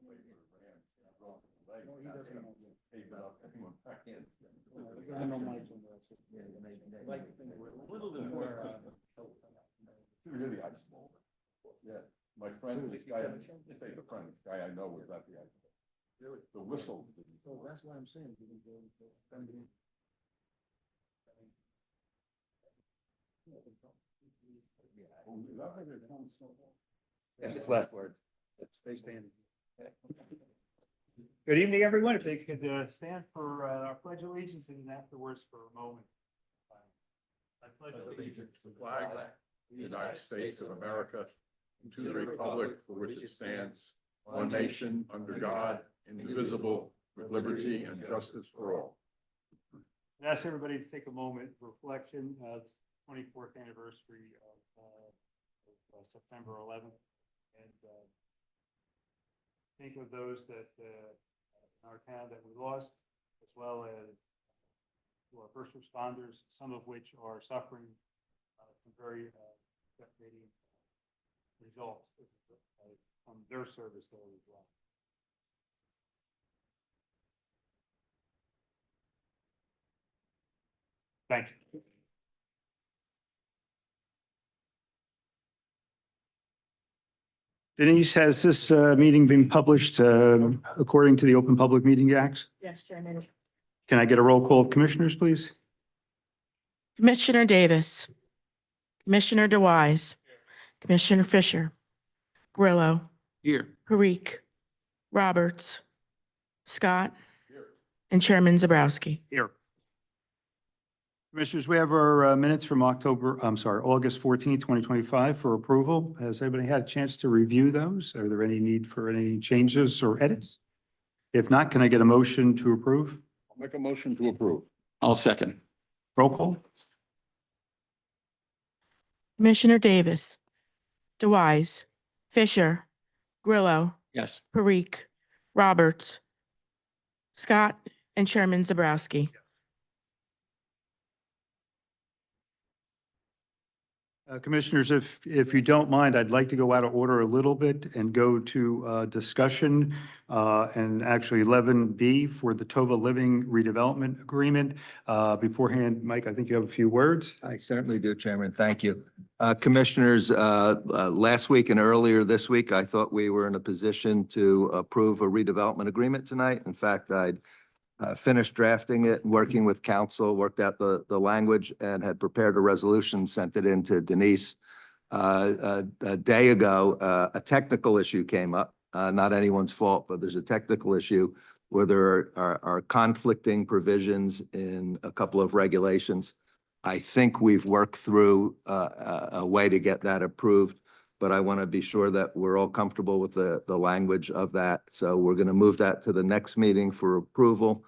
No, he doesn't know. I know Mike's on this. Like, a little bit more, Really ice small. Yeah, my friend, this guy, this ain't a friend, this guy I know was at the ice. The whistle. so that's what I'm saying. We can go to- Yes, last word. Stay standing. Good evening, everyone. If they could stand for our pledge of allegiance and afterwards for a moment. I pledge Allegiance to the flag of the United States of America, and to the republic for which it stands, one nation, under God, indivisible, with liberty and justice for all. I ask everybody to take a moment for reflection. It's 24th anniversary of September 11th. And think of those that in our town that we lost, as well as to our first responders, some of which are suffering some very devastating results from their service there as well. Thank you. Denise, has this meeting been published according to the Open Public Meeting Act? Yes, Chairman. Can I get a roll call of commissioners, please? Commissioner Davis. Commissioner DeWise. Commissioner Fisher. Grillo. Here. Parikh. Roberts. Scott. Here. And Chairman Zabrowski. Here. Commissioners, we have our minutes from August 14, 2025 for approval. Has anybody had a chance to review those? Are there any need for any changes or edits? If not, can I get a motion to approve? I'll make a motion to approve. I'll second. Roll call? Commissioner Davis. DeWise. Fisher. Grillo. Yes. Parikh. Roberts. Scott and Chairman Zabrowski. Commissioners, if you don't mind, I'd like to go out of order a little bit and go to discussion and actually 11B for the Tova Living Redevelopment Agreement. Beforehand, Mike, I think you have a few words. I certainly do, Chairman. Thank you. Commissioners, last week and earlier this week, I thought we were in a position to approve a redevelopment agreement tonight. In fact, I'd finished drafting it, working with council, worked out the language, and had prepared a resolution, sent it in to Denise. A day ago, a technical issue came up, not anyone's fault, but there's a technical issue where there are conflicting provisions in a couple of regulations. I think we've worked through a way to get that approved, but I want to be sure that we're all comfortable with the language of that. So we're going to move that to the next meeting for approval.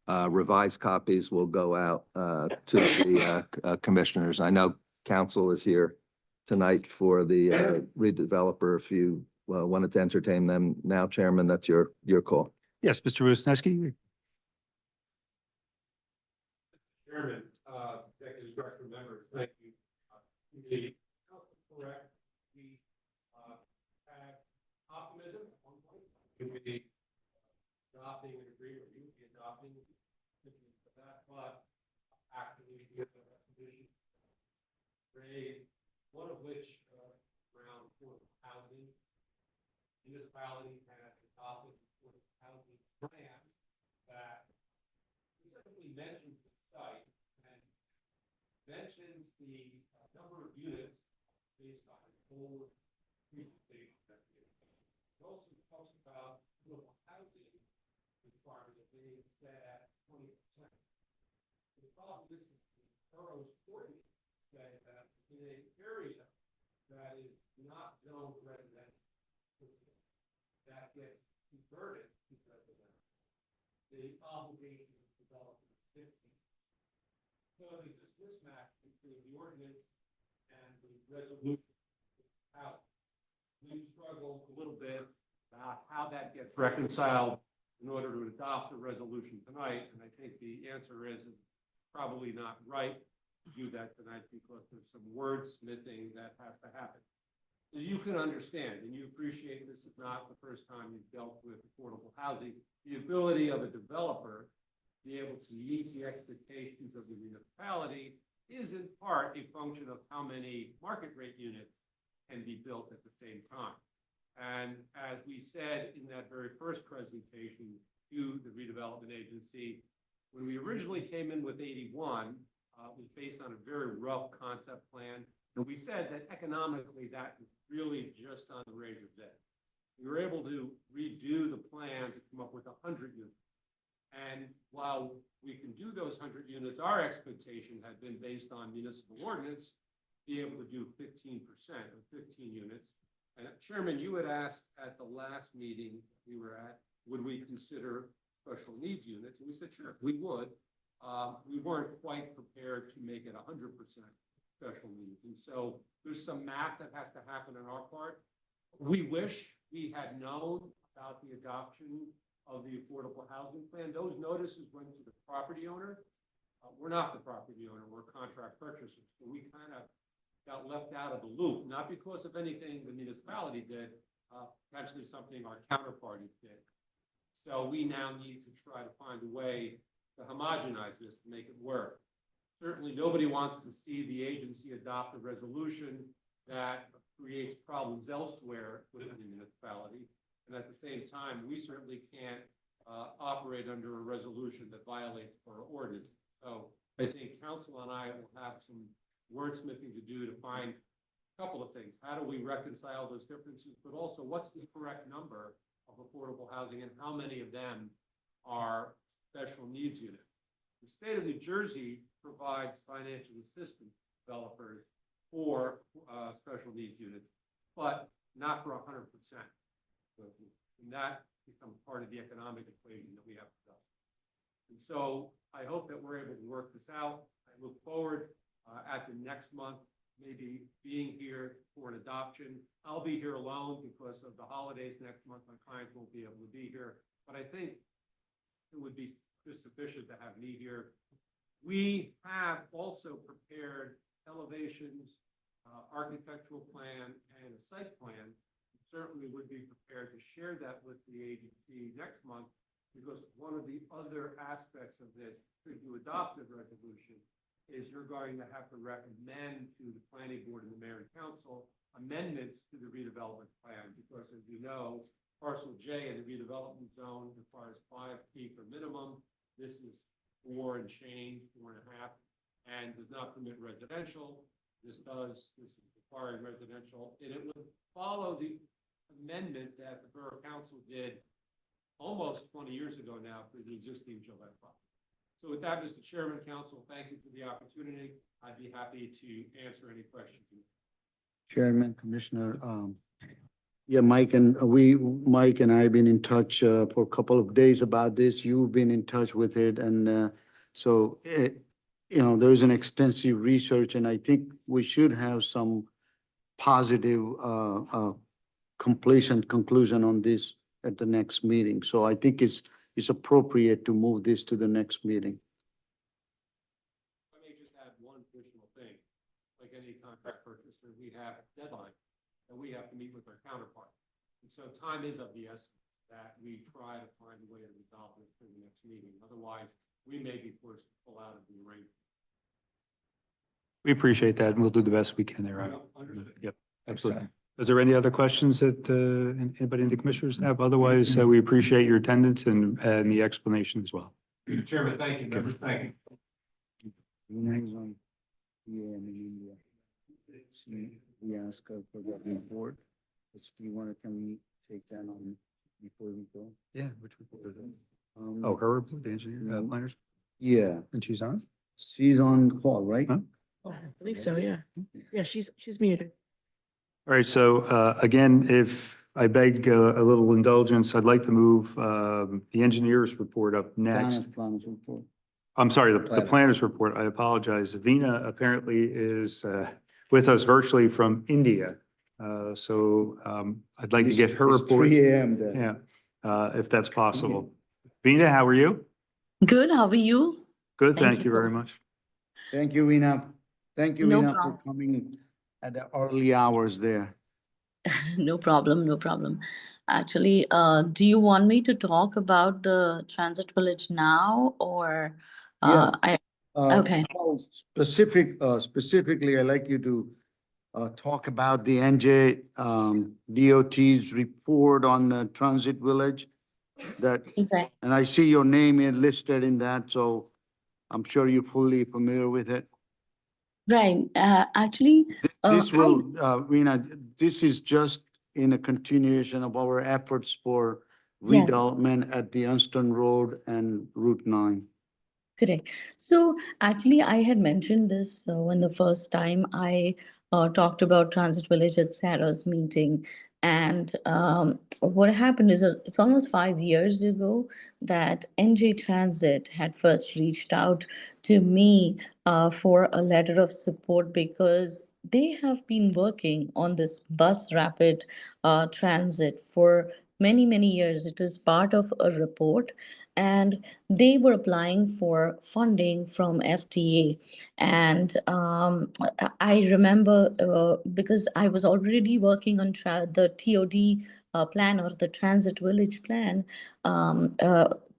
Revised copies will go out to the commissioners. I know council is here tonight for the redeveloper. If you wanted to entertain them now, Chairman, that's your call. Yes, Mr. Wisniewski. Chairman, Executive Director members, thank you. The council correct, we had optimism at one point. We would be adopting an agreement, you would be adopting that, but actually with the resolution raised, one of which around affordable housing. Municipality has adopted affordable housing plan that specifically mentions the site and mentions the number of units based on a full presentation that it also talks about affordable housing requirement that they set at 20%. The problem is the borough's ordinance say that in an area that is not zoned residential, that gets converted to residential, the obligation is developed in 50. So there's this mismatch between the ordinance and the resolution. How we struggle a little bit about how that gets reconciled in order to adopt a resolution tonight. And I think the answer is it's probably not right to do that tonight because there's some wordsmithing that has to happen. as you can understand, and you appreciate this is not the first time you've dealt with affordable housing, the ability of a developer to be able to meet the expectations of the municipality is in part a function of how many market rate units can be built at the same time. And as we said in that very first presentation to the redevelopment agency, when we originally came in with 81, it was based on a very rough concept plan. And we said that economically, that was really just on the razor's edge. We were able to redo the plan to come up with 100 units. And while we can do those 100 units, our expectation had been based on municipal ordinance, be able to do 15% of 15 units. And Chairman, you had asked at the last meeting we were at, would we consider special needs units? And we said, sure, we would. We weren't quite prepared to make it 100% special needs. And so there's some math that has to happen on our part. We wish we had known about the adoption of the affordable housing plan. Those notices went to the property owner. We're not the property owner, we're contract purchasers. So we kind of got left out of the loop, not because of anything the municipality did, potentially something our counterparties did. So we now need to try to find a way to homogenize this, to make it work. Certainly nobody wants to see the agency adopt a resolution that creates problems elsewhere within the municipality. And at the same time, we certainly can't operate under a resolution that violates our ordinance. So I think council and I will have some wordsmithing to do to find a couple of things. How do we reconcile those differences? But also, what's the correct number of affordable housing and how many of them are special needs units? The state of New Jersey provides financial assistance to developers for special needs units, but not for 100%. And that becomes part of the economic equation that we have to solve. And so I hope that we're able to work this out. I look forward at the next month, maybe being here for an adoption. I'll be here alone because of the holidays next month. My clients won't be able to be here, but I think it would be just sufficient to have me here. We have also prepared elevations, architectural plan, and a site plan. Certainly would be prepared to share that with the agency next month, because one of the other aspects of this, should you adopt a resolution, is you're going to have to recommend to the planning board and the mayor and council amendments to the redevelopment plan, because as you know, parcel J in the redevelopment zone requires 5 peak or minimum. This is 4 and change, 4.5, and does not permit residential. This is requiring residential, and it would follow the amendment that the Borough Council did almost 20 years ago now for the existing Gillette property. So with that, Mr. Chairman, Council, thank you for the opportunity. I'd be happy to answer any questions. Chairman, Commissioner, yeah, Mike and I have been in touch for a couple of days about this. You've been in touch with it, and so there is an extensive research, and I think we should have some positive conclusion on this at the next meeting. So I think it's appropriate to move this to the next meeting. I may just add one additional thing. Like any contract purchaser, we have deadlines that we have to meet with our counterpart. And so time is of the essence that we try to find a way to resolve this for the next meeting. Otherwise, we may be forced to pull out of the arrangement. We appreciate that, and we'll do the best we can there. Right? Understood. Yep, absolutely. Is there any other questions that anybody in the commissioners have? Otherwise, we appreciate your attendance and the explanation as well. Chairman, thank you. Members, thank you. We ask her for that report. Do you want to, can we take that on before we go? Yeah, which report? Oh, her report, the engineer, planners, Yeah, and she's on? she's on call, right? Huh? I believe so, yeah. Yeah, she's muted. All right, so again, if I beg a little indulgence, I'd like to move the engineer's report up next. Planners report. I'm sorry, the planner's report. I apologize. Veena apparently is with us virtually from India. So I'd like to get her It's report. 3 a.m. there. Yeah, if that's possible. Veena, how are you? Good, how are you? Good, Thank thank you you so very much. Thank you, Veena. Thank you, No Veena, for problem. coming at the early hours there. No problem, no problem. Actually, do you want me to talk about the transit village now or Yes. I okay. Well, specifically, I'd like you to talk about the NJ DOT's report on the Transit Village that, Okay. and I see your name is listed in that, so I'm sure you're fully familiar with it. Right. Actually, This will, Rena, this is just in a continuation of our efforts for Yes. redevelopment at the Unston Road and Route 9. Correct. So actually, I had mentioned this when the first time I talked about Transit Village at Sarah's meeting. And what happened is it's almost 5 years ago that NJ Transit had first reached out to me for a letter of support because they have been working on this bus rapid transit for many, many years. It is part of a report, and they were applying for funding from FTA. And I remember because I was already working on the TOD plan or the Transit Village plan.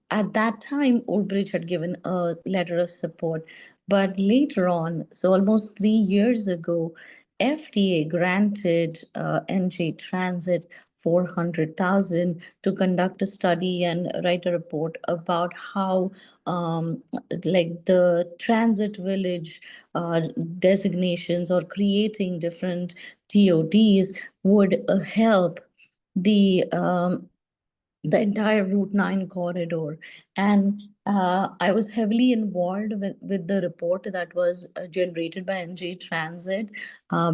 At that time, Old Bridge had given a letter of support. But later on, so almost 3 years ago, FTA granted NJ Transit 400,000 to conduct a study and write a report about how like the transit village designations or creating different TODs would help the the entire Route 9 corridor. And I was heavily involved with the report that was generated by NJ Transit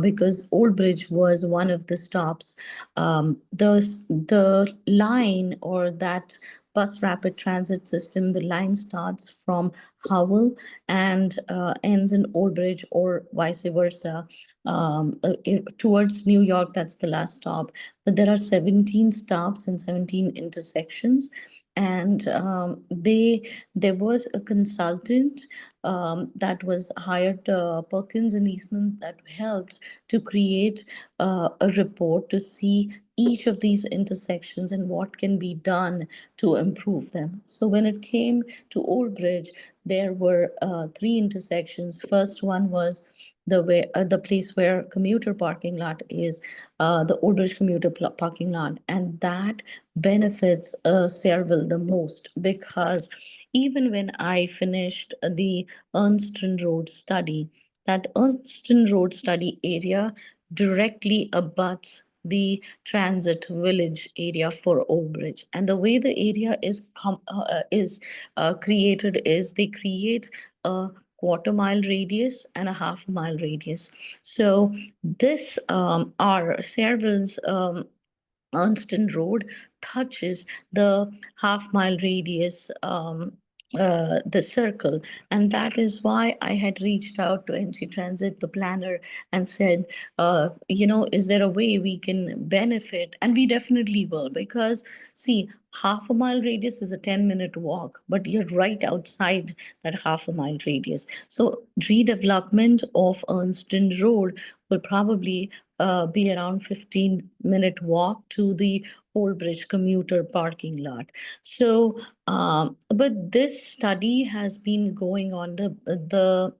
because Old Bridge was one of the stops. The line or that bus rapid transit system, the line starts from Howell and ends in Old Bridge or vice versa towards New York. That's the last stop. But there are 17 stops and 17 intersections. And there was a consultant that was hired, Perkins and Eastman, that helped to create a report to see each of these intersections and what can be done to improve them. So when it came to Old Bridge, there were three intersections. First one was the place where commuter parking lot is, the Old Bridge commuter parking lot, and that benefits Sayreville the most because even when I finished the Ernston Road study, that Ernston Road study area directly abuts the transit village area for Old Bridge. And the way the area is created is they create a quarter-mile radius and a half-mile radius. So this our Sayreville's Ernston Road touches the half-mile radius, the circle. And that is why I had reached out to NG Transit, the planner, and said, is there a way we can benefit? And we definitely will, because see, half a mile radius is a 10-minute walk, but you're right outside that half a mile radius. So redevelopment of Ernston Road will probably be around 15-minute walk to the Old Bridge commuter parking lot. So, but this study has been going on. The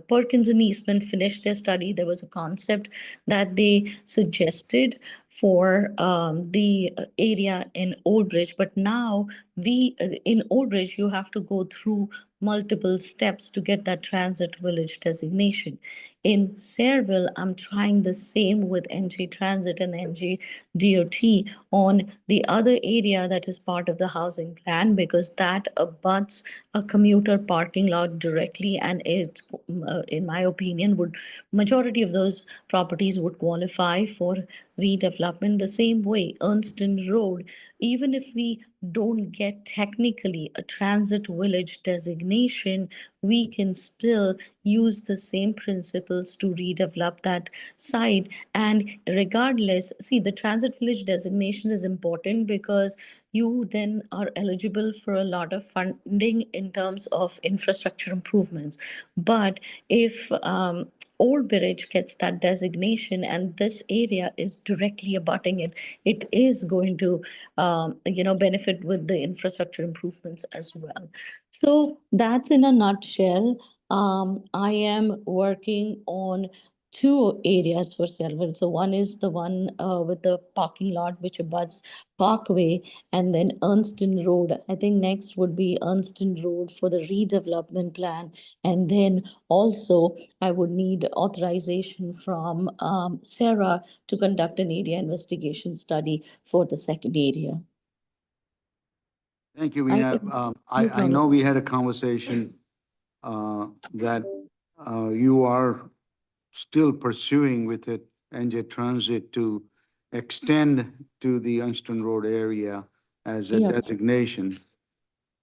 Perkins and Eastman finished their study. There was a concept that they suggested for the area in Old Bridge, but now in Old Bridge you have to go through multiple steps to get that transit village designation. In Sayreville, I'm trying the same with NG Transit and NG DOT on the other area that is part of the housing plan, because that abuts a commuter parking lot directly, and it, in my opinion, would majority of those properties would qualify for redevelopment. The same way, Ernston Road, even if we don't get technically a transit village designation, we can still use the same principles to redevelop that site. And regardless, see, the transit village designation is important because you then are eligible for a lot of funding in terms of infrastructure improvements. But if Old Bridge gets that designation and this area is directly abutting it, it is going to, benefit with the infrastructure improvements as well. So that's in a nutshell. I am working on two areas for Sayreville. So one is the one with the parking lot which abuts Parkway, and then Ernston Road. I think next would be Ernston Road for the redevelopment plan. And then also I would need authorization from Sarah to conduct an area investigation study for the second area. Thank you, I Veena. can- no I problem. know we had a conversation that you are still pursuing with it, NJ Transit, to extend to the Anston Road area as a Yeah. designation.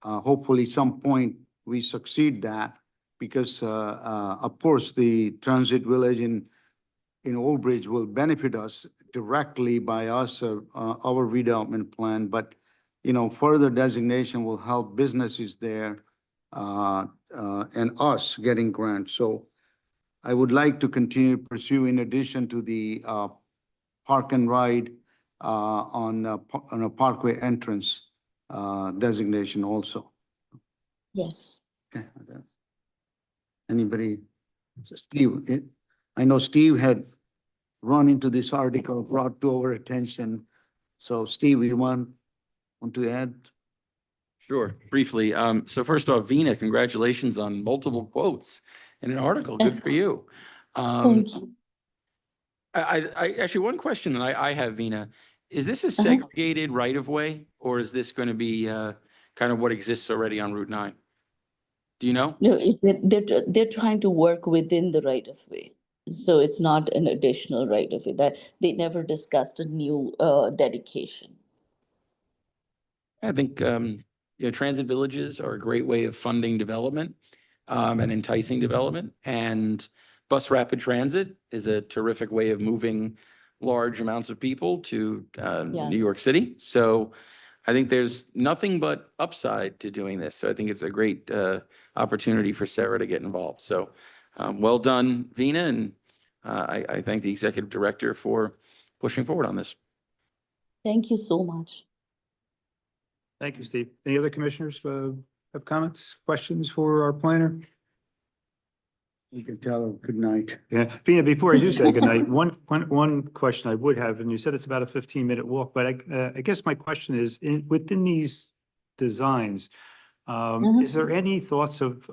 Hopefully some point we succeed that, because of course, the transit village in Old Bridge will benefit us directly by us, our redevelopment plan, but further designation will help businesses there and us getting grants. So I would like to continue to pursue, in addition to the park and ride on a Parkway entrance designation also. Yes. Okay. Anybody? Steve, I know Steve had run into this article brought to our attention. So Steve, you want to add? Sure, briefly. So first off, Veena, congratulations on multiple quotes in an article. Good for you. Thank you. I actually, one question that I have, Veena, is this a segregated right of way, or is this going to be kind of what exists already on Route 9? Do you know? No, they're trying to work within the right of way. So it's not an additional right of way. That they never discussed a new dedication. I think transit villages are a great way of funding development and enticing development. And bus rapid transit is a terrific way of moving large amounts of people to New Yes. York City. So I think there's nothing but upside to doing this. So I think it's a great opportunity for Sarah to get involved. So well done, Veena, and I thank the executive director for pushing forward on this. Thank you so much. Thank you, Steve. Any other commissioners have comments, questions for our planner? You can tell her good night. Yeah, Veena, before I do say goodnight, one question I would have, and you said it's about a 15-minute walk, but I guess my question is, within these designs, is there any thoughts of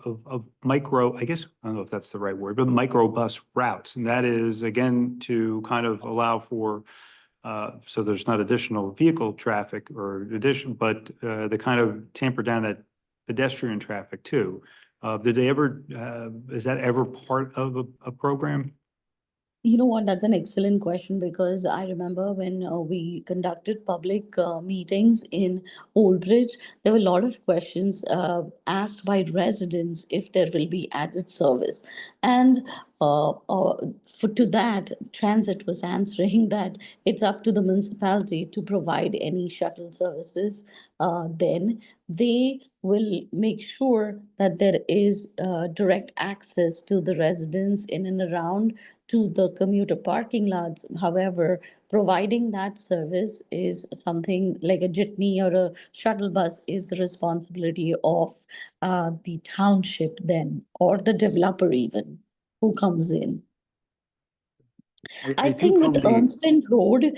micro, I guess, I don't know if that's the right word, but micro bus routes? And that is, again, to kind of allow for, so there's not additional vehicle traffic or addition, but the kind of tamper down that pedestrian traffic too. Did they ever, is that ever part of a program? You know what? That's an excellent question, because I remember when we conducted public meetings in Old Bridge, there were a lot of questions asked by residents if there will be added service. And to that, Transit was answering that it's up to the municipality to provide any shuttle services. Then they will make sure that there is direct access to the residents in and around to the commuter parking lots. However, providing that service is something like a jitney or a shuttle bus is the responsibility of the township then, or the developer even, who comes in. I think from with the, Ernston Road,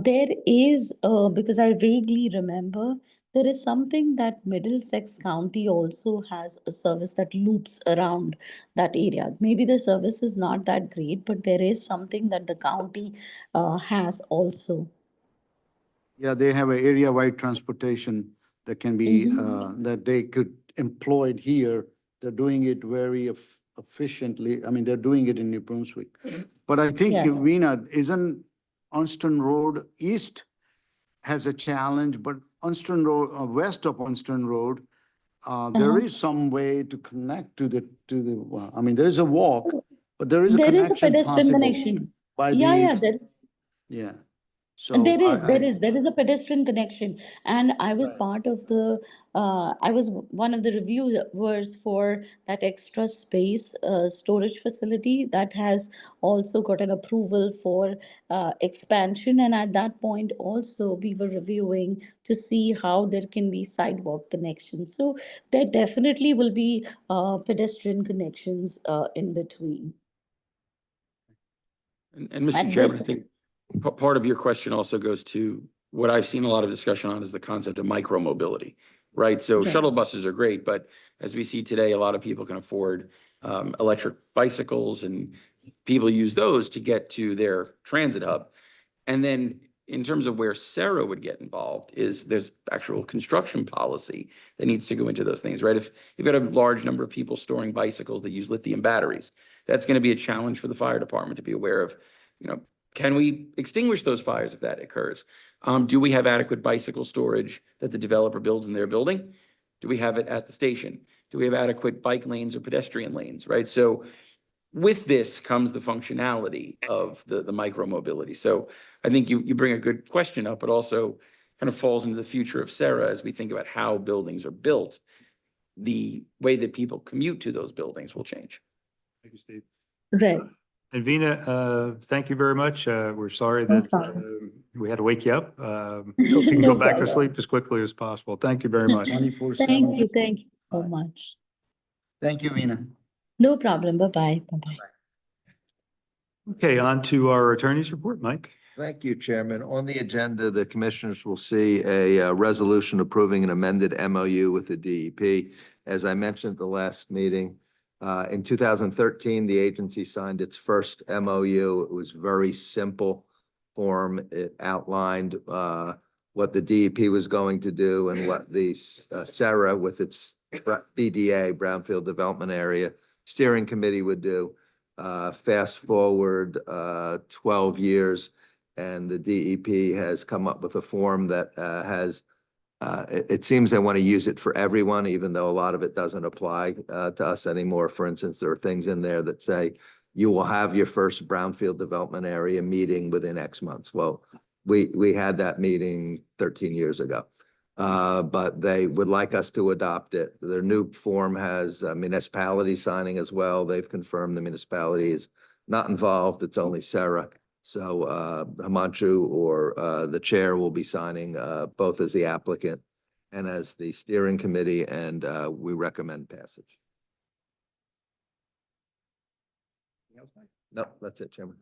there is, because I vaguely remember, there is something that Middlesex County also has a service that loops around that area. Maybe the service is not that great, but there is something that the county has also. yeah, they have an area-wide transportation that can be, that they could employ it here. They're doing it very efficiently. I mean, they're doing it in New Brunswick. But I think, Yes. Veena, isn't Anston Road East has a challenge, but Anston Road, west of Anston Road, there is some way to connect to the, well, I mean, there's a walk, but there is a There is a connection pedestrian possible connection. by Yeah, the, yeah, there is. yeah. So And there is, I- there is a pedestrian connection. And I was Right. part of the, I was one of the reviewers for that extra space storage facility that has also got an approval for expansion. And at that point also, we were reviewing to see how there can be sidewalk connections. So there definitely will be pedestrian connections in between. And Mr. And Chairman, I with, think part of your question also goes to what I've seen a lot of discussion on is the concept of micro-mobility, right? So Right. shuttle buses are great, but as we see today, a lot of people can afford electric bicycles, and people use those to get to their transit hub. And then in terms of where Sarah would get involved is there's actual construction policy that needs to go into those things, right? If you've got a large number of people storing bicycles that use lithium batteries, that's going to be a challenge for the fire department to be aware of, can we extinguish those fires if that occurs? Do we have adequate bicycle storage that the developer builds in their building? Do we have it at the station? Do we have adequate bike lanes or pedestrian lanes, right? So with this comes the functionality of the micro mobility. So I think you bring a good question up, but also kind of falls into the future of Sarah as we think about how buildings are built. The way that people commute to those buildings will change. Thank you, Steve. right. And Vina, thank you very much. We're sorry No that problem. we had to wake you up. Hope you can No go back to problem. sleep as quickly as possible. Thank you very much. 24/7. Thank you so much. Thank you, Vina. No problem. Bye-bye. Bye-bye. Okay, on to our attorney's report, Mike. Thank you, Chairman. On the agenda, the commissioners will see a resolution approving an amended MOU with the DEP. As I mentioned at the last meeting, in 2013, the agency signed its first MOU. It was very simple form. It outlined what the DEP was going to do and what the SARA with its BDA, Brownfield Development Area, steering committee would do. Fast forward 12 years, and the DEP has come up with a form that has, it seems they want to use it for everyone, even though a lot of it doesn't apply to us anymore. For instance, there are things in there that say you will have your first Brownfield Development Area meeting within X months. Well, we had that meeting 13 years ago. But they would like us to adopt it. Their new form has municipality signing as well. They've confirmed the municipality is not involved. It's only Sarah. So Himanshu or the chair will be signing both as the applicant and as the steering committee, and we recommend passage. No, that's it, Chairman.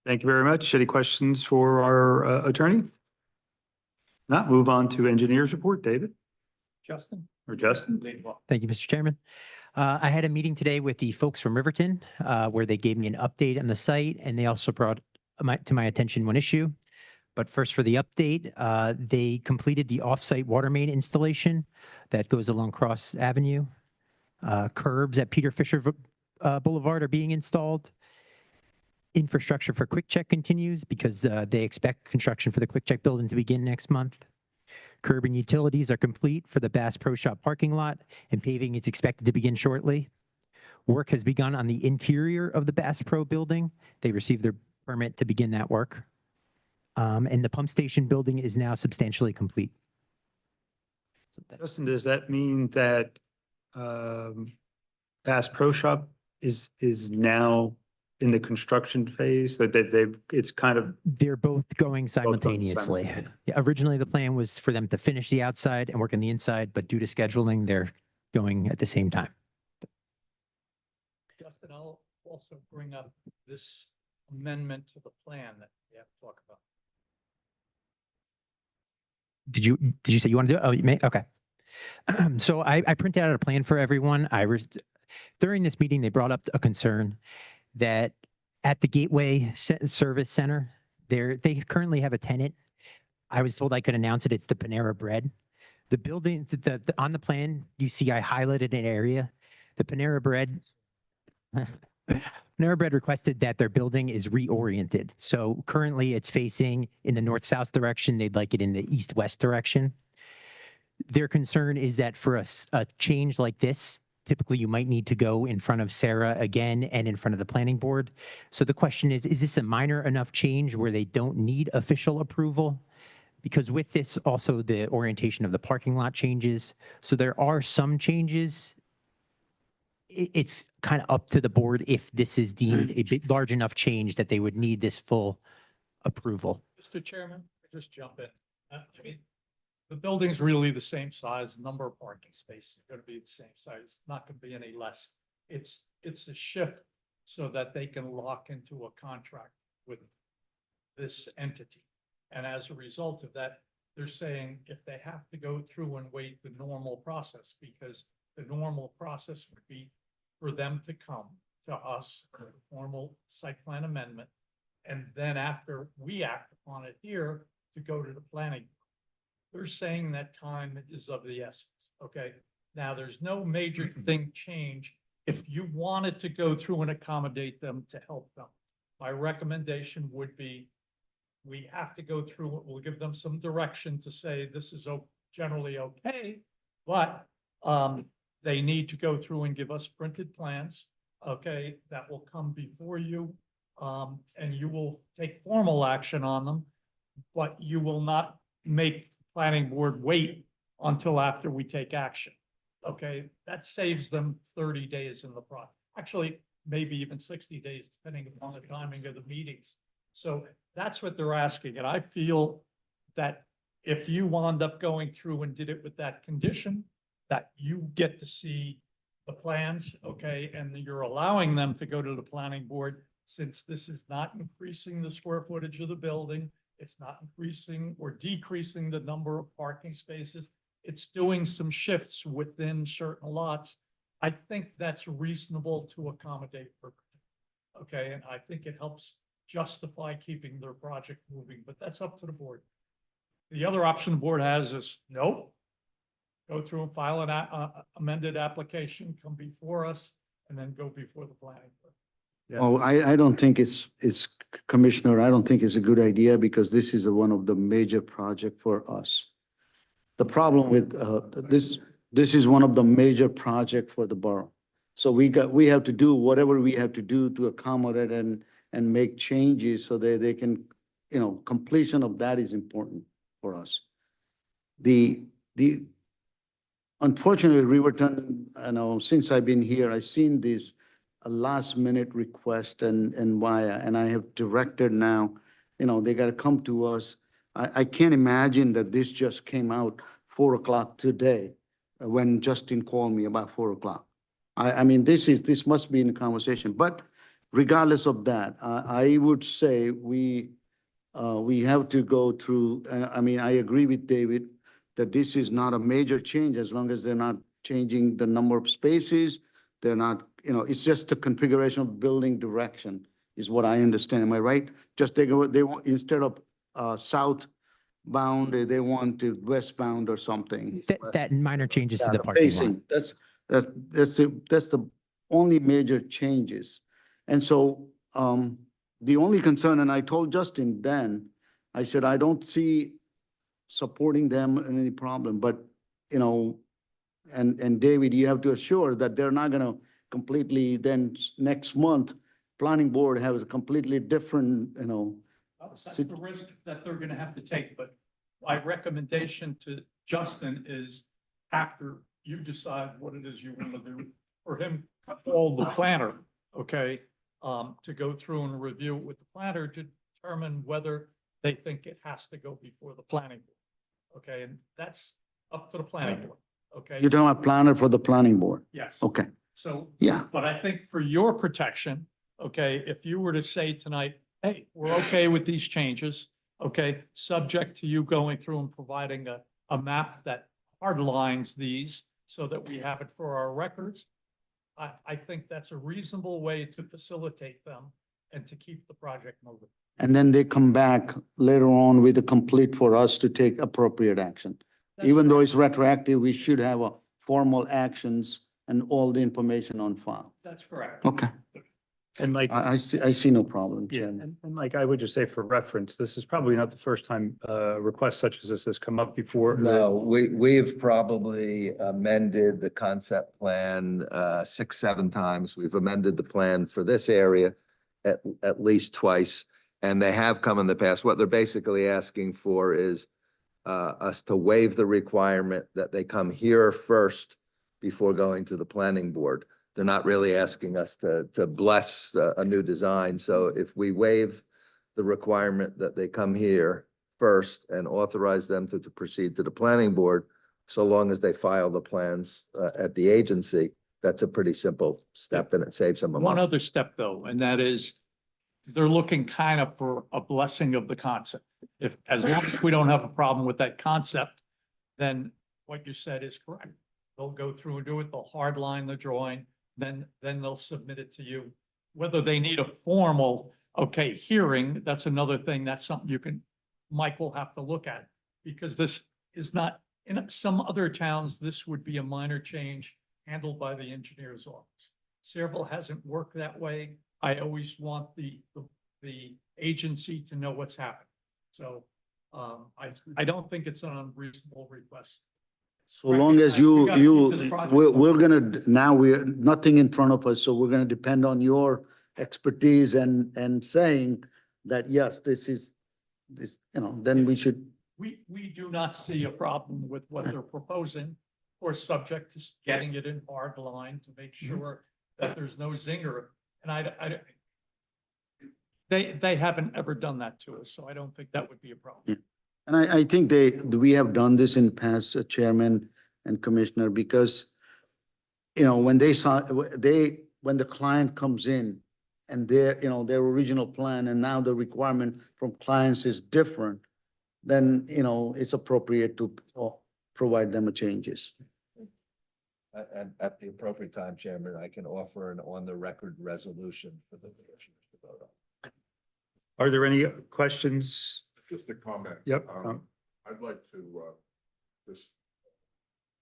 Thank you very much. Any questions for our attorney? Not move on to engineers report, David Justin? or Justin. Thank you, Mr. Chairman. I had a meeting today with the folks from Riverton, where they gave me an update on the site, and they also brought to my attention one issue. But first, for the update, they completed the off-site water main installation that goes along Cross Avenue. Curbs at Peter Fisher Boulevard are being installed. Infrastructure for Quick Check continues because they expect construction for the Quick Check building to begin next month. Curb and utilities are complete for the Bass Pro Shop parking lot, and paving is expected to begin shortly. Work has begun on the interior of the Bass Pro building. They received their permit to begin that work. And the pump station building is now substantially complete. Justin, does that mean that Bass Pro Shop is now in the construction phase, that it's kind of? They're both going simultaneously. simultaneously. Yeah, originally, the plan was for them to finish the outside and work on the inside, but due to scheduling, they're going at the same time. Justin, I'll also bring up this amendment to the plan that we have to talk about. Did you say you want to do it? Oh, you may, okay. So I printed out a plan for everyone. During this meeting, they brought up a concern that at the Gateway Service Center, they currently have a tenant. I was told I could announce it. It's the Panera Bread. The building, on the plan, you see I highlighted an area. The Panera Bread requested that their building is reoriented. So currently it's facing in the north-south direction. They'd like it in the east-west direction. Their concern is that for a change like this typically you might need to go in front of Sarah again and in front of the planning board. So the question is this a minor enough change where they don't need official approval? Because with this, also the orientation of the parking lot changes. So there are some changes. It's kind of up to the board if this is deemed a bit large enough change that they would need this full approval. Mr. Chairman, I just jump in. I mean, the building's really the same size, number of parking spaces are going to be the same size. It's not going to be any less. It's a shift so that they can lock into a contract with this entity. And as a result of that, they're saying if they have to go through and wait the normal process, because the normal process would be for them to come to us for a formal site plan amendment. And then after we act upon it here, to go to the planning. They're saying that time is of the essence, okay? Now, there's no major thing change. If you wanted to go through and accommodate them to help them, my recommendation would be we have to go through it. We'll give them some direction to say this is generally okay, but they need to go through and give us printed plans, okay, that will come before you, and you will take formal action on them, but you will not make the planning board wait until after we take action. Okay, that saves them 30 days in the process. Actually, maybe even 60 days, depending upon the timing of the meetings. So that's what they're asking. And I feel that if you wound up going through and did it with that condition, that you get to see the plans, okay, and you're allowing them to go to the planning board, since this is not increasing the square footage of the building, it's not increasing or decreasing the number of parking spaces. It's doing some shifts within certain lots. I think that's reasonable to accommodate for, okay, and I think it helps justify keeping their project moving, but that's up to the board. The other option the board has is, nope, go through and file an amended application, come before us, and then go before the planning board. Oh, I don't think it's Commissioner, I don't think it's a good idea because this is one of the major project for us. The problem with this is one of the major project for the borough. So we have to do whatever we have to do to accommodate and make changes so that they can, completion of that is important for us. Unfortunately, Riverton, since I've been here, I've seen this a last minute request and I have directed now, they got to come to us. I can't imagine that this just came out 4 o'clock today when Justin called me about 4 o'clock. I mean, this must be in the conversation, but regardless of that, I would say we have to go through, I agree with David that this is not a major change as long as they're not changing the number of spaces. They're not, it's just a configuration of building direction is what I understand. Am I right? Just they want, instead of southbound, they want to westbound or something. That minor changes to the Yeah, parking lot. facing, that's the only major changes. And so the only concern, and I told Justin then, I said, I don't see supporting them in any problem, but and David, you have to assure that they're not gonna completely then next month, planning board has a completely different, That's the risk that they're gonna have to take, but my recommendation to Justin is after you decide what it is you want to do, for him to call the planner, okay? To go through and review it with the planner to determine whether they think it has to go before the planning board. Okay, and that's up to the planning board, okay? you're talking about planner for the planning board. Yes. Okay, So, yeah, but I think for your protection, okay, if you were to say tonight, hey, we're okay with these changes, okay, subject to you going through and providing a map that hardlines these so that we have it for our records, I think that's a reasonable way to facilitate them and to keep the project moving. and then they come back later on with a complete for us to take appropriate action. That's Even though correct. it's retroactive, we should have a formal actions and all the information on file. That's correct. Okay, And like, I see no problem, yeah, Chairman. and like I would just say for reference, this is probably not the first time requests such as this has come up before. No, we've probably amended the concept plan 6, 7 times. We've amended the plan for this area at least twice. And they have come in the past. What they're basically asking for is us to waive the requirement that they come here first before going to the planning board. They're not really asking us to bless a new design. So if we waive the requirement that they come here first and authorize them to proceed to the planning board, so long as they file the plans at the agency, that's a pretty simple step and it saves them a One month. other step though, and that is they're looking kind of for a blessing of the concept. If, as long as we don't have a problem with that concept, then what you said is correct. They'll go through and do it, they'll hardline the drawing, then they'll submit it to you. Whether they need a formal, okay, hearing, that's another thing, that's something Mike will have to look at. Because this is not, in some other towns, this would be a minor change handled by the engineer's office. Sayreville hasn't worked that way. I always want the agency to know what's happening. So I don't think it's an unreasonable request. So long as We gotta keep this project we're gonna, now we're, nothing in front of us, so we're gonna depend on your expertise and saying that, yes, this, then we should, We do not see a problem with what they're proposing, or subject to getting it in hard line to make sure that there's no zinger. And they haven't ever done that to us, so I don't think that would be a problem. and I think we have done this in past, Chairman and Commissioner, because, when when the client comes in and their original plan and now the requirement from clients is different, then, it's appropriate to provide them changes. And at the appropriate time, Chairman, I can offer an on-the-record resolution for the commissioners to vote on. Are there any questions? Just a comment. Yep. I'd like to just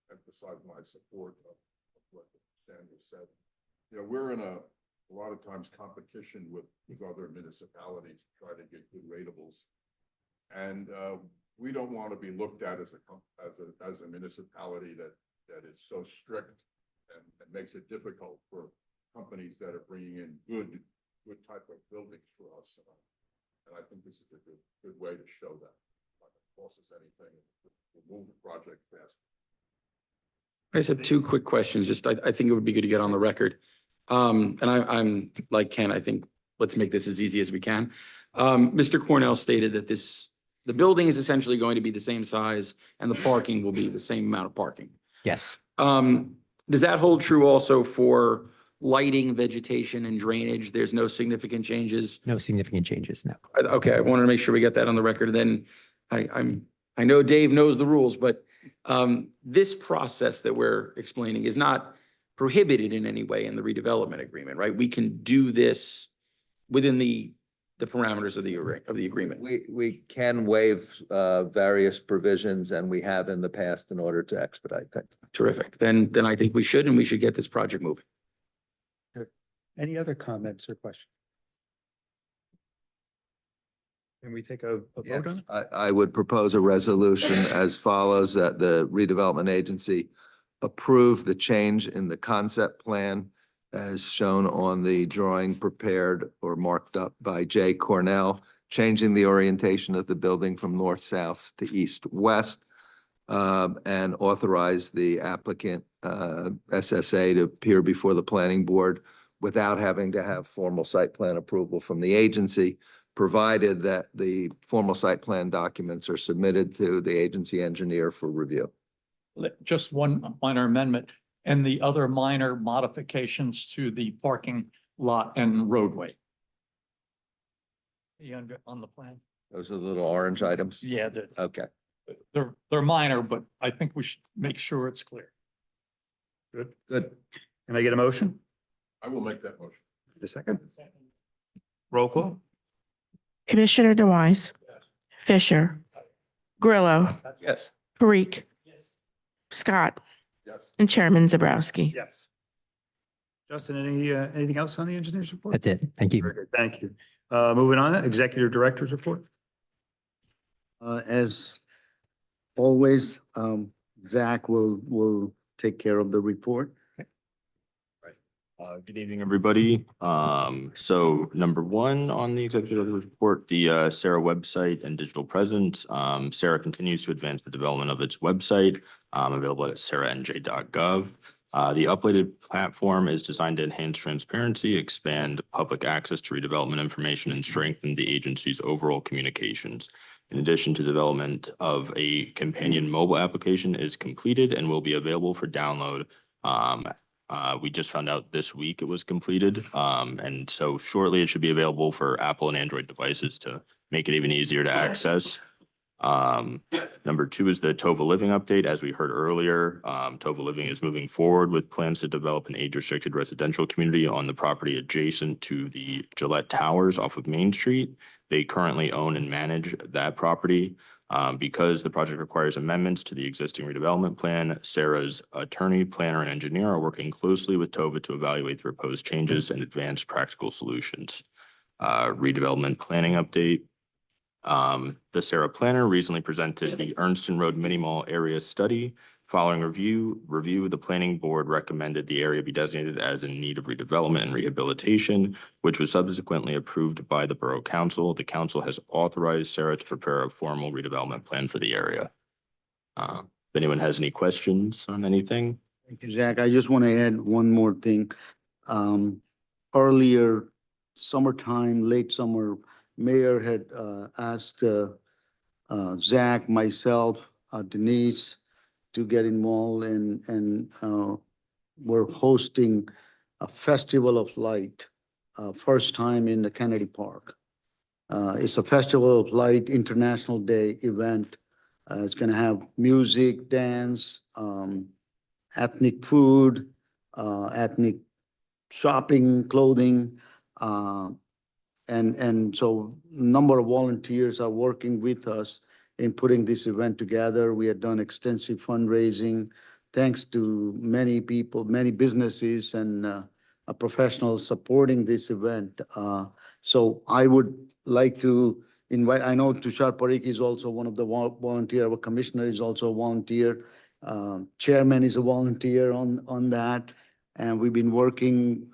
emphasize my support of what Sandra said. We're in a lot of times competition with other municipalities to try to get good ratables. And we don't want to be looked at as a municipality that is so strict and makes it difficult for companies that are bringing in good type of buildings for us. And I think this is a good way to show that. Not gonna cost us anything. We'll move the project fast. I just have 2 quick questions. Just, I think it would be good to get on the record. And I'm like Ken, I think let's make this as easy as we can. Mr. Cornell stated that the building is essentially going to be the same size and the parking will be the same amount of parking. Yes. Does that hold true also for lighting, vegetation and drainage? There's no significant changes? No significant changes, no. Okay, I wanted to make sure we got that on the record. Then I know Dave knows the rules, but this process that we're explaining is not prohibited in any way in the redevelopment agreement, right? We can do this within the parameters of the agreement. We can waive various provisions and we have in the past in order to expedite things. Terrific. Then I think we should, and we should get this project moving. Any other comments or questions? Can we take a Yes, vote on it? I would propose a resolution as follows, that the redevelopment agency approve the change in the concept plan as shown on the drawing prepared or marked up by Jay Cornell, changing the orientation of the building from north-south to east-west, and authorize the applicant, SSA, to appear before the planning board without having to have formal site plan approval from the agency, provided that the formal site plan documents are submitted to the agency engineer for review. Just one minor amendment and the other minor modifications to the parking lot and roadway. On the plan? Those are the little orange items? Yeah, Okay. they're minor, but I think we should make sure it's clear. Good. Good. Can I get a motion? I will make that motion. A second? Roll call? Commissioner DeWise, Fisher, Grillo, Yes. Parikh, Scott, Yes. and Chairman Zabrowski. Yes. Justin, anything else on the engineer's report? That's it. Thank you. Very good, thank you. Moving on, executive director's report. As always, Zach will take care of the report. Good evening, everybody. So number one on the executive report, the Sarah website and digital presence. Sarah continues to advance the development of its website, available at sarahnj.gov. The updated platform is designed to enhance transparency, expand public access to redevelopment information, and strengthen the agency's overall communications. In addition to development of a companion mobile application is completed and will be available for download. We just found out this week it was completed. And so shortly it should be available for Apple and Android devices to make it even easier to access. Number two is the Tova Living update. As we heard earlier, Tova Living is moving forward with plans to develop an age-restricted residential community on the property adjacent to the Gillette Towers off of Main Street. They currently own and manage that property. Because the project requires amendments to the existing redevelopment plan, Sarah's attorney, planner, and engineer are working closely with Tova to evaluate the proposed changes and advance practical solutions. Redevelopment planning update. The Sarah planner recently presented the Ernston Road Mini Mall area study. Following review, the planning board recommended the area be designated as in need of redevelopment and rehabilitation, which was subsequently approved by the Borough Council. The council has authorized Sarah to prepare a formal redevelopment plan for the area. If anyone has any questions on anything? Thank you, Zach. I just want to add one more thing. Earlier, summertime, late summer, Mayor had asked Zach, myself, Denise, to get involved and we're hosting a Festival of Light, first time in the Kennedy Park. It's a Festival of Light International Day event. It's going to have music, dance, ethnic food, ethnic shopping, clothing. And so a number of volunteers are working with us in putting this event together. We have done extensive fundraising, thanks to many people, many businesses and professionals supporting this event. So I would like to invite, I know Tushar Parikh is also one of the volunteer, our commissioner is also a volunteer. Chairman is a volunteer on that. And we've been working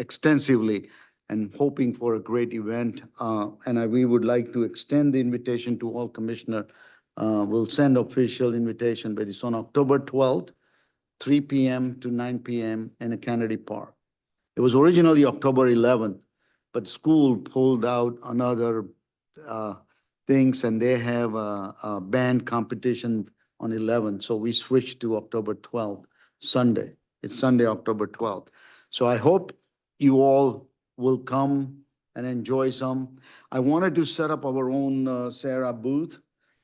extensively and hoping for a great event. We would like to extend the invitation to all commissioners. We'll send official invitation, but it's on October 12th, 3 p.m. to 9 p.m. in a Kennedy Park. It was originally October 11th, but school pulled out another things and they have a band competition on 11th. So we switched to October 12th, Sunday. It's Sunday, October 12th. So I hope you all will come and enjoy some. I wanted to set up our own Sarah booth,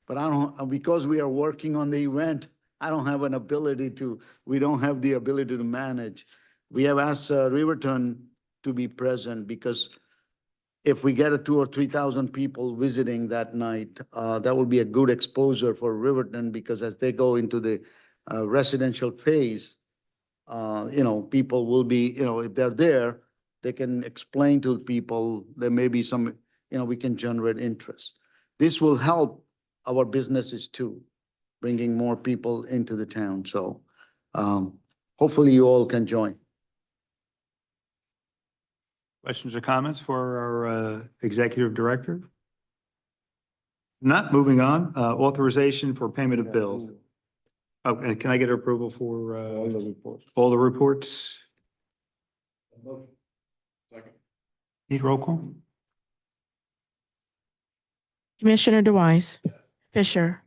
but I don't, because we are working on the event, I don't have an ability to, we don't have the ability to manage. We have asked Riverton to be present because if we get a 2,000 or 3,000 people visiting that night, that will be a good exposure for Riverton because as they go into the residential phase, people will be, if they're there, they can explain to people, there may be some, we can generate interest. This will help our businesses too, bringing more people into the town. So hopefully you all can join. Questions or comments for our executive director? Not moving on. Authorization for payment of bills. Oh, and can I get approval for All the reports. all the reports? Second. Need roll call? Commissioner DeWise, Fisher,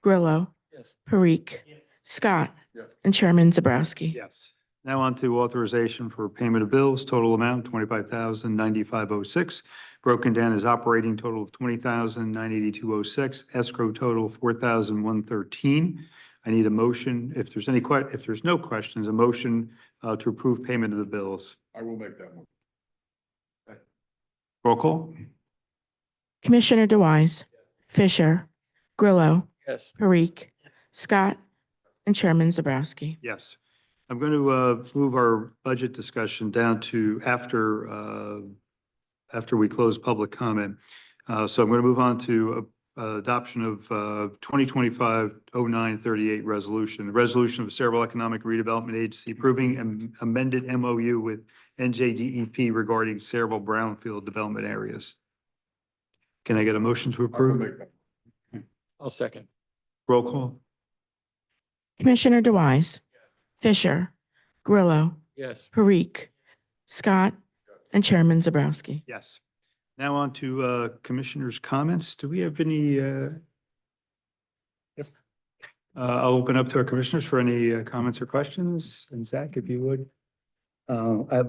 Grillo, Yes. Parikh, Scott, Yes. and Chairman Zabrowski. Yes. Now on to authorization for payment of bills, total amount $25,095.06, broken down as operating total of $20,982.06, escrow total of $4,113. I need a motion, if there's no questions, a motion to approve payment of the bills. I will make that one. Roll call? Commissioner DeWise, Fisher, Grillo, Yes. Parikh, Scott, and Chairman Zabrowski. Yes. I'm going to move our budget discussion down to after we close public comment. So I'm going to move on to adoption of 2025-09-38 resolution. The resolution of the Sayreville Economic Redevelopment Agency approving an amended MOU with NJDEP regarding Sayreville Brownfield development areas. Can I get a motion to approve? I'll second. Roll call. Commissioner DeWise, Fisher, Grillo, Yes. Parikh, Scott, and Chairman Zabrowski. Yes. Now on to commissioners' comments. Do we have any? Yep. I'll open up to our commissioners for any comments or questions. And Zach, if you would. I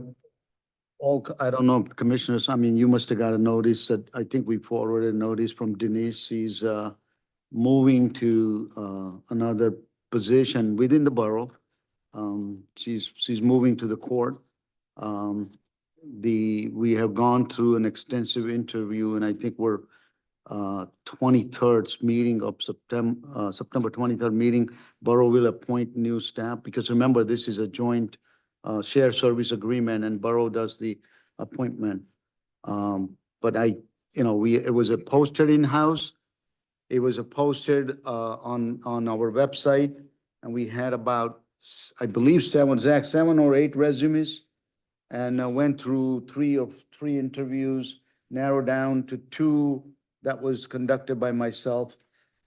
don't know, commissioners, I mean, you must have got a notice that, I think we forwarded a notice from Denise. She's moving to another position within the borough. She's moving to the court. We have gone through an extensive interview, and I think we're 23rd meeting of September 23rd meeting. Borough will appoint new staff, because remember, this is a joint shared service agreement, and Borough does the appointment. But it was a posted in-house. It was a posted on our website, and we had about, I believe, 7 or 8 resumes, and went through three interviews, narrowed down to 2 that was conducted by myself,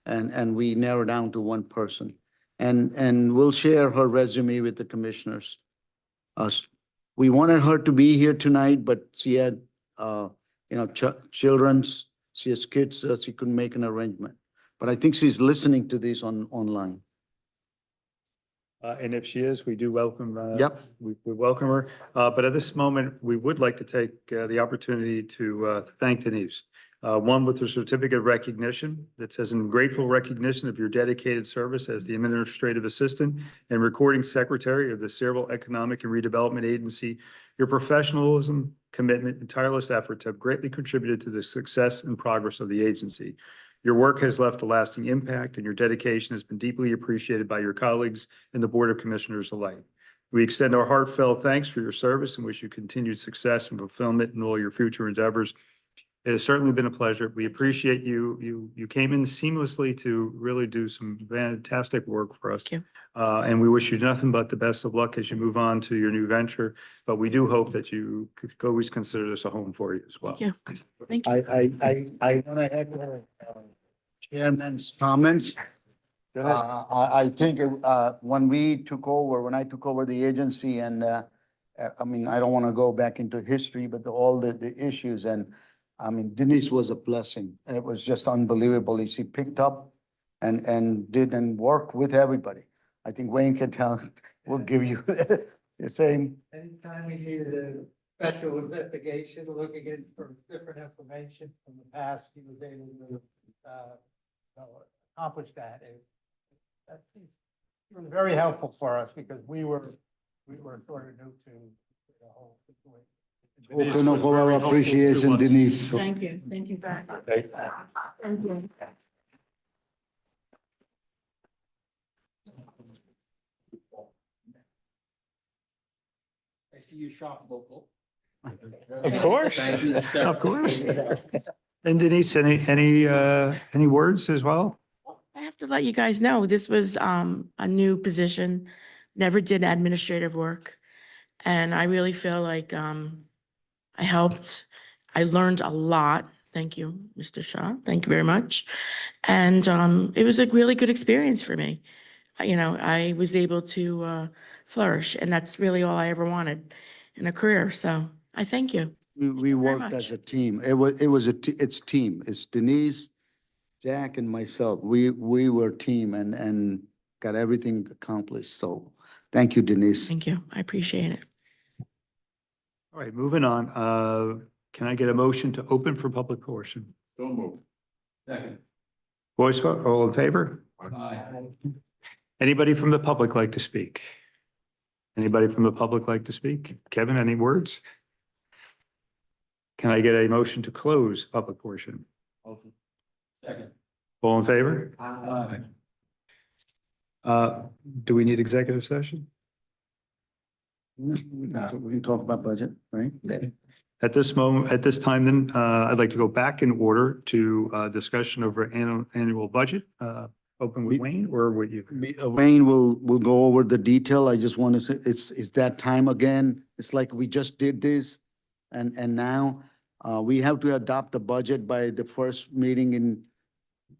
and we narrowed down to 1 person. And we'll share her resume with the commissioners. We wanted her to be here tonight, but she had, children's, she has kids, so she couldn't make an arrangement. But I think she's listening to this online. And if she is, we do welcome. Yep. We welcome her. But at this moment, we would like to take the opportunity to thank Denise. One with her certificate of recognition that says, in grateful recognition of your dedicated service as the administrative assistant and recording secretary of the Sayreville Economic and Redevelopment Agency, your professionalism, commitment, and tireless efforts have greatly contributed to the success and progress of the agency. Your work has left a lasting impact, and your dedication has been deeply appreciated by your colleagues and the Board of Commissioners alike. We extend our heartfelt thanks for your service and wish you continued success and fulfillment in all your future endeavors. It has certainly been a pleasure. We appreciate you. You came in seamlessly to really do some fantastic work for us. Thank you. And we wish you nothing but the best of luck as you move on to your new venture. But we do hope that you could always consider this a home for you as well. Thank you. Thank you. I want to echo Chairman's comments. I think when I took over the agency, and I mean, I don't want to go back into history, but all the issues, and I mean, Denise was a blessing. It was just unbelievable. She picked up and did and worked with everybody. I think Wayne can tell, will give you the same. Anytime we needed a special investigation, looking in for different information from the past, he was able to accomplish that. It was very helpful for us because we were sort of new to the whole situation. Token of our appreciation, Denise. Thank you. Thank you very much. Thank you. I see you shop local. Of course, Thank you. of course. And Denise, any words as well? I have to let you guys know, this was a new position, never did administrative work. And I really feel like I helped. I learned a lot. Thank you, Mr. Shaw. Thank you very much. And it was a really good experience for me. I was able to flourish, and that's really all I ever wanted in a career. So I thank you. We worked as a team. It's team. It's Denise, Jack, and myself. We were team and got everything accomplished. So thank you, Denise. Thank you. I appreciate it. All right, moving on. Can I get a motion to open for public portion? So moved. Second. Voice vote, all in favor? Aye. Anybody from the public like to speak? Anybody from the public like to speak? Kevin, any words? Can I get a motion to close public portion? Motion. Second. All in favor? Aye. Do we need executive session? We can talk about budget, right? At this moment, at this time, then, I'd like to go back in order to, discussion of our annual budget, open with Wayne, or would you? Wayne will go over the detail. I just want to say, it's that time again. It's like we just did this. And now, we have to adopt the budget by the first meeting in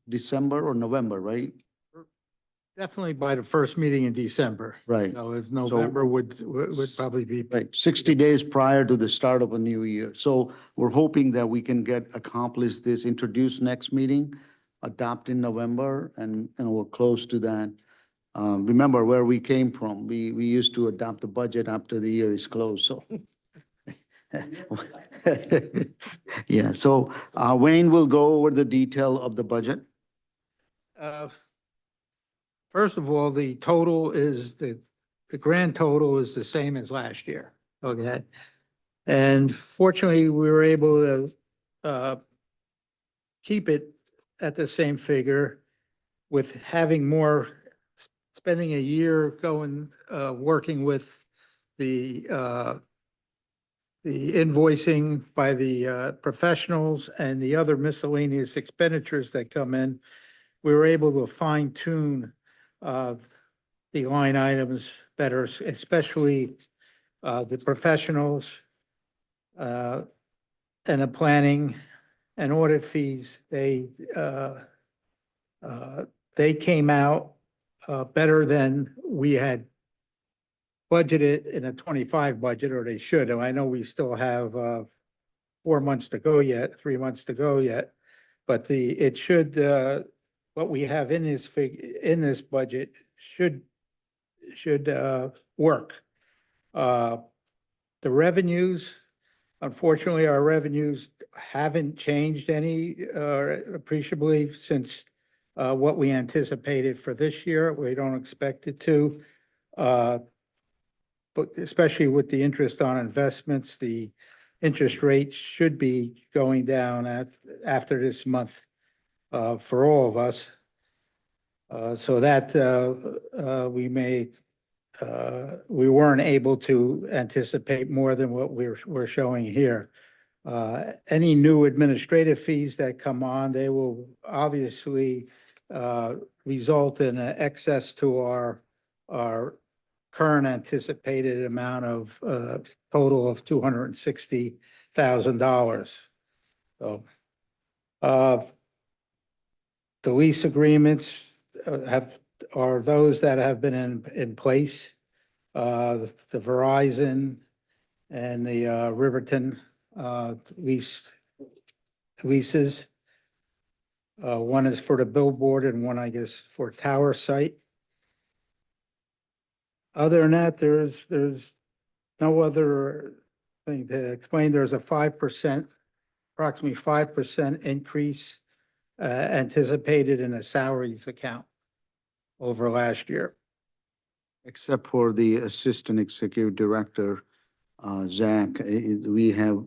December or November, right? Definitely by the first meeting in December. Right. So if November would probably be. Right, 60 days prior to the start of a new year. So we're hoping that we can accomplish this, introduce next meeting, adopt in November, and we're close to that. Remember where we came from. We used to adopt the budget after the year is closed, so. Yeah, so Wayne will go over the detail of the budget. First of all, the total is, the grand total is the same as last year, okay? And fortunately, we were able to keep it at the same figure with having more, spending a year going, working with the invoicing by the professionals and the other miscellaneous expenditures that come in. We were able to fine tune the line items better, especially the professionals and the planning and audit fees. They came out better than we had budgeted in a 25 budget, or they should. And I know we still have 4 months to go yet, 3 months to go yet, but it should, what we have in this budget should work. The revenues, unfortunately, our revenues haven't changed any appreciably since what we anticipated for this year. We don't expect it to. But especially with the interest on investments, the interest rate should be going down after this month for all of us. So that we weren't able to anticipate more than what we're showing here. Any new administrative fees that come on, they will obviously result in an excess to our current anticipated amount of total of $260,000. So the lease agreements are those that have been in place. The Verizon and the Riverton leases. One is for the billboard and one, I guess, for tower site. Other than that, there's no other thing to explain. There's a 5%, approximately 5% increase anticipated in a salaries account over last year. Except for the Assistant Executive Director, Zach, we have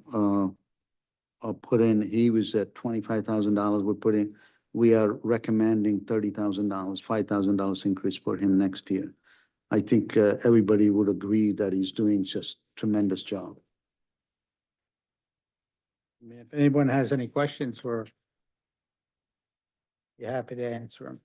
put in, he was at $25,000, we put in, we are recommending $30,000, $5,000 increase for him next year. I think everybody would agree that he's doing just tremendous job. I mean, if anyone has any questions, we're happy to answer them.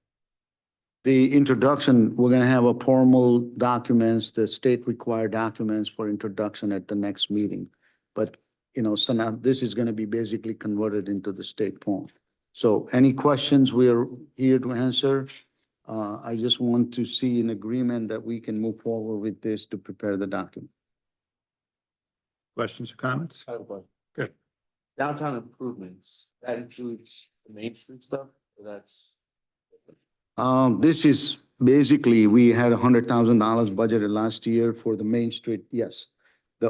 The introduction, we're gonna have a formal documents, the state required documents for introduction at the next meeting. But, so now this is gonna be basically converted into the state form. So any questions, we are here to answer. I just want to see an agreement that we can move forward with this to prepare the document. Questions or comments? Good. Downtown improvements, that includes the Main Street stuff, or that's? This is basically, we had $100,000 budgeted last year for the Main Street, yes.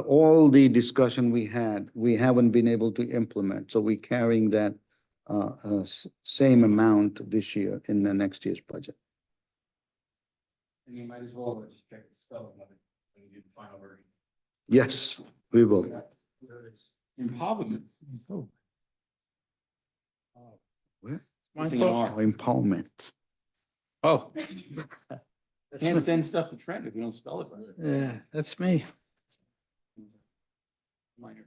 All the discussion we had, we haven't been able to implement, so we're carrying that same amount this year in the next year's budget. And you might as well check the spelling of it when you do the final version. Yes, we will. Empowerment. Where? Missing an R. Empowerment. Oh, Can't send stuff to Trent if you don't spell it right. yeah, that's me. Minor.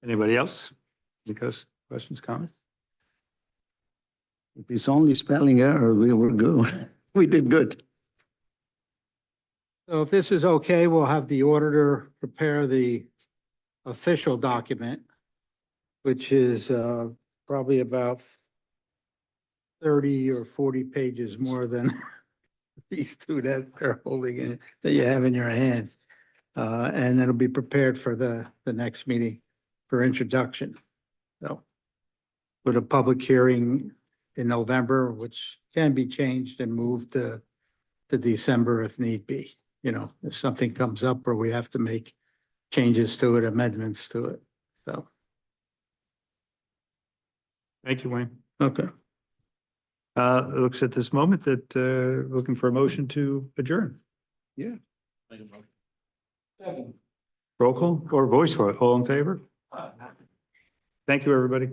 Anybody else? Because questions, comments? If it's only spelling error, we were good. We did good. So if this is okay, we'll have the auditor prepare the official document, which is probably about 30 or 40 pages more than these two that they're holding in, that you have in your hand. And it'll be prepared for the next meeting for introduction. So with a public hearing in November, which can be changed and moved to December if need be. You know, if something comes up or we have to make changes to it, amendments to it, so. Thank you, Wayne. Okay. It looks at this moment that, looking for a motion to adjourn. Yeah. Roll call or voice vote, all in favor? Thank you, everybody.